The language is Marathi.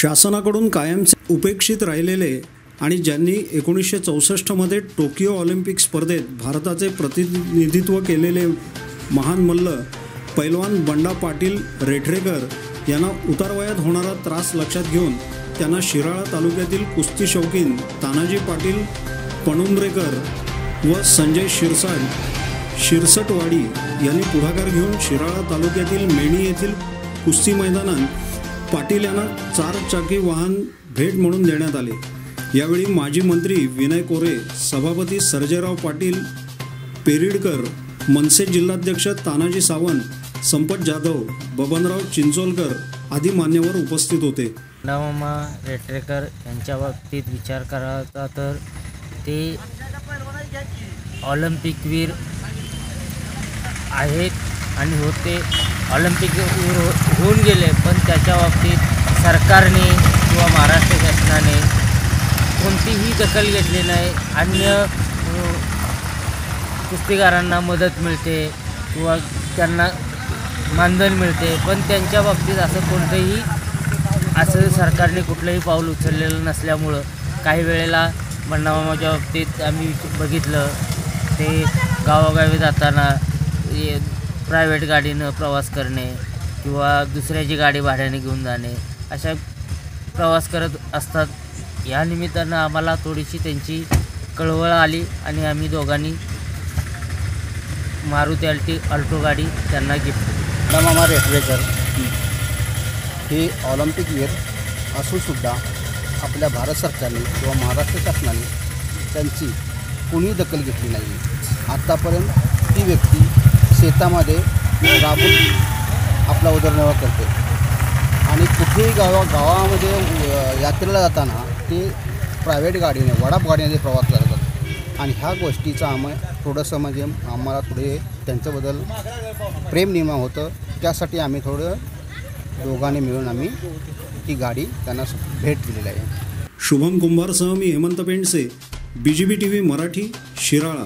शासनाकडून कायमचे उपेक्षित राहिलेले आणि ज्यांनी 1964 मध्ये टोकियो ऑलिम्पिक स्पर्धेत भारताचे प्रतिनिधित्व केलेले महान मल्ल पैलवान बंडा पाटील रेठरेकर यांना उतारवयात होणारा त्रास लक्षात घेऊन त्यांना शिराळा तालुक्यातील कुस्ती शौकीन तानाजी पाटील पणुंबरेकर व संजय शिरसटवाडी यांनी पुढाकार घेऊन शिराळा तालुक्यातील मेणी येथील कुस्ती मैदानात पाटील यांना 4 चाकी वाहन भेट म्हणून देण्यात आले। यावेळी माजी मंत्री विनय कोरे, सभापती सर्जेराव पाटील पेरिडकर, मनसे जिल्हाध्यक्ष तानाजी सावंत, संपत जाधव, बबनराव चिंचोलकर आदी मान्यवर उपस्थित होते। मामा रेठरेकर यांच्या बाबतीत विचार करायचा तर ते ऑलिम्पिकवीर आहेत आणि होते, ऑलिम्पिकवीर होऊन गेले, पण त्याच्या बाबतीत सरकारने किंवा महाराष्ट्र शासनाने कोणतीही दखल घेतली नाही। अन्य कुस्तीगारांना मदत मिळते किंवा त्यांना मानधन मिळते, पण त्यांच्या बाबतीत असं कोणतंही सरकारने कुठलंही पाऊल उचललेलं नसल्यामुळं काही वेळेला बंडामामाच्या बाबतीत आम्ही बघितलं, ते गावोगावी जाताना प्रायव्हेट गाडीनं प्रवास करणे किंवा दुसऱ्याची गाडी भाड्याने घेऊन जाणे अशा प्रवास करत असतात। या निमित्तानं आम्हाला थोडीशी त्यांची कळवळ आली आणि आम्ही दोघांनी मारुती अल्टो गाडी त्यांना गिफ्ट केली। बंडामामा रेठरेकर हे ऑलिम्पिकवीर असूनसुद्धा आपल्या भारत सरकारने किंवा महाराष्ट्र शासनाने त्यांची कोणीही दखल घेतली नाही। आत्तापर्यंत ती व्यक्ती शेतामध्ये राबून आपला उदरनिर्वाह करते आणि कुठेही गावामध्ये यात्रेला जाताना ते प्रायव्हेट गाडीने वडाप गाडीने प्रवास करतात आणि ह्या गोष्टीचा थोडंसं म्हणजे आम्हाला थोडे त्यांच्याबद्दल प्रेम निर्माण होतं। त्यासाठी आम्ही थोडं दोघांनी मिळून आम्ही ती गाडी त्यांना भेट दिलेली आहे। शुभम कुंभारसह मी हेमंत पेंडसे, BGB TV मराठी, शिराळा।